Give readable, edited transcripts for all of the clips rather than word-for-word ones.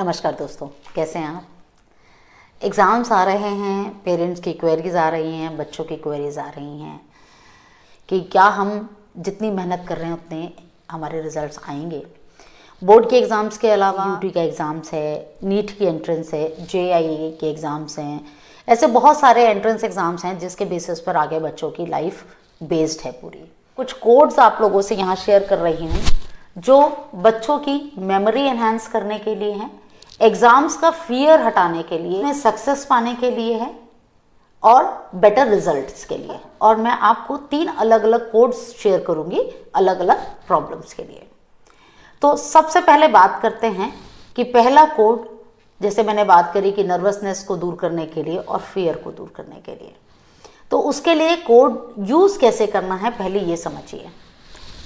नमस्कार दोस्तों, कैसे हैं आप। एग्ज़ाम्स आ रहे हैं, पेरेंट्स की क्वेरीज आ रही हैं, बच्चों की क्वेरीज आ रही हैं कि क्या हम जितनी मेहनत कर रहे हैं उतने हमारे रिजल्ट्स आएंगे। बोर्ड के एग्ज़ाम्स के अलावा यूटी का एग्ज़ाम्स है, नीट की एंट्रेंस है, जेईई के एग्ज़ाम्स हैं, ऐसे बहुत सारे एंट्रेंस एग्ज़ाम्स हैं जिसके बेसिस पर आगे बच्चों की लाइफ बेस्ड है पूरी। कुछ कोड्स आप लोगों से यहाँ शेयर कर रही हूँ जो बच्चों की मेमोरी एनहांस करने के लिए हैं, एग्जाम्स का फियर हटाने के लिए, सक्सेस पाने के लिए है और बेटर रिजल्ट्स के लिए। और मैं आपको 3 अलग अलग कोड्स शेयर करूंगी अलग अलग प्रॉब्लम्स के लिए। तो सबसे पहले बात करते हैं कि पहला कोड, जैसे मैंने बात करी कि नर्वसनेस को दूर करने के लिए और फियर को दूर करने के लिए, तो उसके लिए कोड यूज कैसे करना है पहले ये समझिए।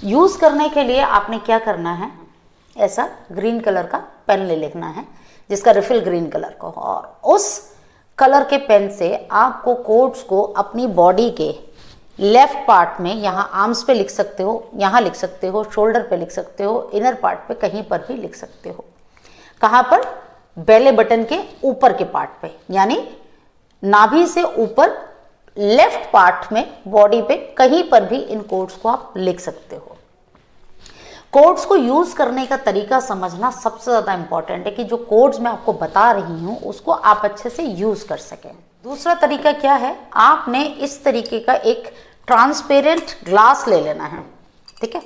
यूज करने के लिए आपने क्या करना है, ऐसा ग्रीन कलर का पेन ले लेना है जिसका रिफिल ग्रीन कलर का हो, और उस कलर के पेन से आपको कोड्स को अपनी बॉडी के लेफ्ट पार्ट में, यहाँ आर्म्स पे लिख सकते हो, यहाँ लिख सकते हो, शोल्डर पे लिख सकते हो, इनर पार्ट पे कहीं पर भी लिख सकते हो। कहाँ पर? बेले बटन के ऊपर के पार्ट पे, यानी नाभि से ऊपर लेफ्ट पार्ट में बॉडी पे कहीं पर भी इन कोड्स को आप लिख सकते हो। कोड्स को यूज करने का तरीका समझना सबसे ज्यादा इंपॉर्टेंट है कि जो कोड्स मैं आपको बता रही हूं उसको आप अच्छे से यूज कर सकें। दूसरा तरीका क्या है, आपने इस तरीके का एक ट्रांसपेरेंट ग्लास ले लेना है। ठीक है,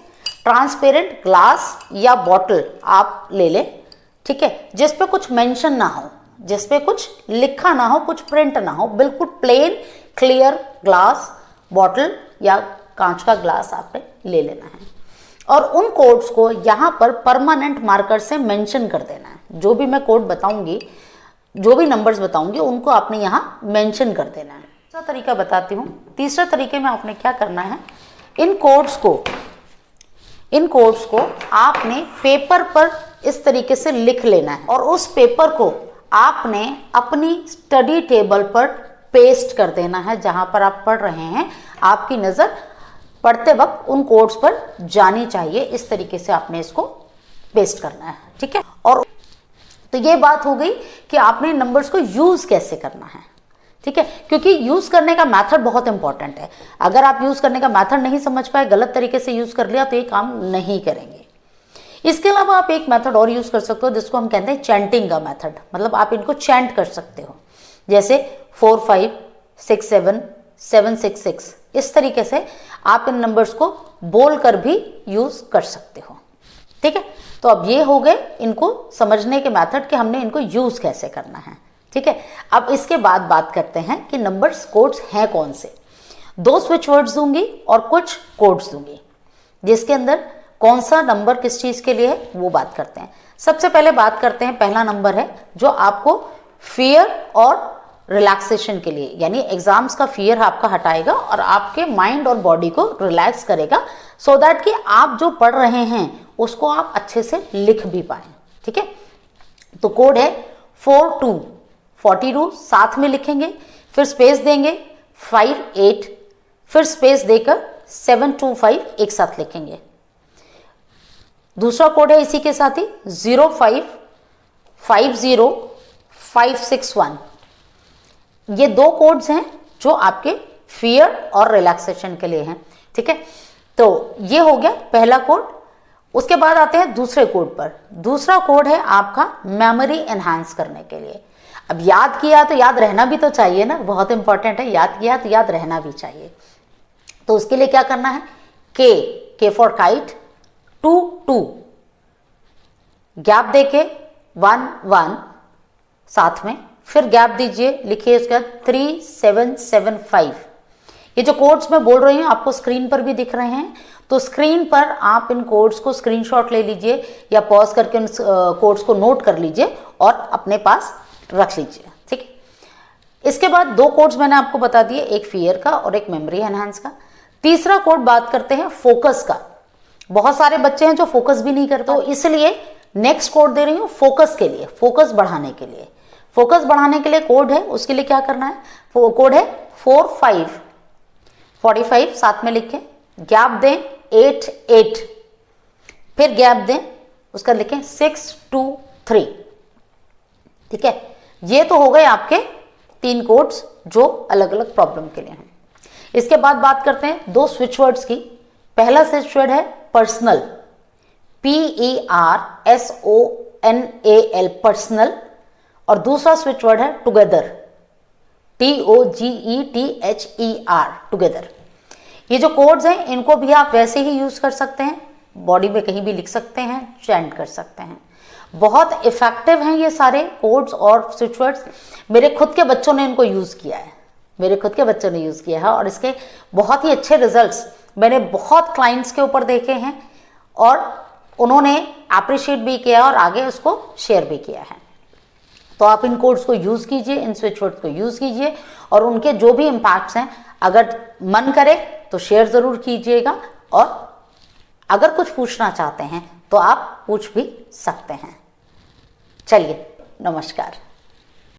ट्रांसपेरेंट ग्लास या बॉटल आप ले लें, ठीक है, जिसपे कुछ मेंशन ना हो, जिसपे कुछ लिखा ना हो, कुछ प्रिंट ना हो, बिल्कुल प्लेन क्लियर ग्लास बॉटल या कांच का ग्लास आपने ले लेना है और उन कोड्स को यहाँ पर परमानेंट मार्कर से मेंशन कर देना है। जो भी मैं कोड बताऊंगी, जो भी नंबर्स बताऊंगी, उनको आपने यहाँ मेंशन कर देना है। तीसरा तरीका बताती हूँ। तीसरे तरीके में आपने क्या करना है, इन कोड्स को आपने पेपर पर इस तरीके से लिख लेना है और उस पेपर को आपने अपनी स्टडी टेबल पर पेस्ट कर देना है। जहां पर आप पढ़ रहे हैं आपकी नजर पढ़ते वक्त उन कोड्स पर जानी चाहिए। इस तरीके से आपने इसको पेस्ट करना है, ठीक है। और तो ये बात हो गई कि आपने नंबर्स को यूज कैसे करना है, ठीक है, क्योंकि यूज करने का मेथड बहुत इंपॉर्टेंट है। अगर आप यूज करने का मेथड नहीं समझ पाए, गलत तरीके से यूज कर लिया तो ये काम नहीं करेंगे। इसके अलावा आप एक मेथड और यूज कर सकते हो जिसको हम कहते हैं चैंटिंग का मेथड, मतलब आप इनको चैंट कर सकते हो, जैसे 4 5 6 7 7 6 6। इस तरीके से आप इन नंबर्स को बोलकर भी यूज कर सकते हो, ठीक है। तो अब ये हो गए इनको समझने के मेथड कि हमने इनको यूज कैसे करना है, ठीक है। अब इसके बाद बात करते हैं कि नंबर्स कोड्स हैं कौन से। 2 स्विच वर्ड्स दूंगी और कुछ कोड्स दूंगी जिसके अंदर कौन सा नंबर किस चीज के लिए है वो बात करते हैं। सबसे पहले बात करते हैं, पहला नंबर है जो आपको फियर और रिलैक्सेशन के लिए, यानी एग्जाम्स का फियर आपका हटाएगा और आपके माइंड और बॉडी को रिलैक्स करेगा, सो दैट कि आप जो पढ़ रहे हैं उसको आप अच्छे से लिख भी पाए, ठीक है। तो कोड है 42 42, साथ में लिखेंगे, फिर स्पेस देंगे 58, फिर स्पेस देकर 725 एक साथ लिखेंगे। दूसरा कोड है इसी के साथ ही 05 50 561। ये 2 कोड्स हैं जो आपके फियर और रिलैक्सेशन के लिए हैं, ठीक है। तो ये हो गया पहला कोड। उसके बाद आते हैं दूसरे कोड पर। दूसरा कोड है आपका मेमोरी एनहांस करने के लिए। अब याद किया तो याद रहना भी तो चाहिए ना, बहुत इंपॉर्टेंट है। याद किया तो याद रहना भी चाहिए। तो उसके लिए क्या करना है, के फॉर काइट 2 2, गैप देके 1 1 साथ में, फिर गैप दीजिए, लिखिए उसका 3 7 7 5। ये जो कोड्स मैं बोल रही हूँ आपको स्क्रीन पर भी दिख रहे हैं, तो स्क्रीन पर आप इन कोड्स को स्क्रीनशॉट ले लीजिए या पॉज करके उन कोड्स को नोट कर लीजिए और अपने पास रख लीजिए, ठीक है। इसके बाद 2 कोड्स मैंने आपको बता दिए, एक फियर का और एक मेमोरी एनहांस का। तीसरा कोड बात करते हैं फोकस का। बहुत सारे बच्चे हैं जो फोकस भी नहीं करते, तो इसलिए नेक्स्ट कोड दे रही हूँ फोकस के लिए, फोकस बढ़ाने के लिए। फोकस बढ़ाने के लिए कोड है, उसके लिए क्या करना है, कोड है 4 5 45, साथ में लिखें, गैप दें 8 8, फिर गैप दें, उसका लिखें 6 2 3। ठीक है, ये तो हो गए आपके 3 कोड्स जो अलग अलग प्रॉब्लम के लिए हैं। इसके बाद बात करते हैं 2 स्विच वर्ड्स की। पहला स्विच वर्ड है पर्सनल, PERSONAL, पर्सनल, और दूसरा स्विच वर्ड है टुगेदर, TOGETHER, टुगेदर। ये जो कोड्स हैं इनको भी आप वैसे ही यूज कर सकते हैं, बॉडी में कहीं भी लिख सकते हैं, चैंट कर सकते हैं। बहुत इफेक्टिव हैं ये सारे कोड्स और स्विच वर्ड्स। मेरे खुद के बच्चों ने इनको यूज किया है, और इसके बहुत ही अच्छे रिजल्ट्स मैंने बहुत क्लाइंट्स के ऊपर देखे हैं और उन्होंने अप्रिशिएट भी किया और आगे उसको शेयर भी किया है। तो आप इन कोड्स को यूज कीजिए, इन स्विच वर्ड्स को यूज कीजिए, और उनके जो भी इम्पैक्ट्स हैं अगर मन करे तो शेयर जरूर कीजिएगा, और अगर कुछ पूछना चाहते हैं तो आप पूछ भी सकते हैं। चलिए, नमस्कार।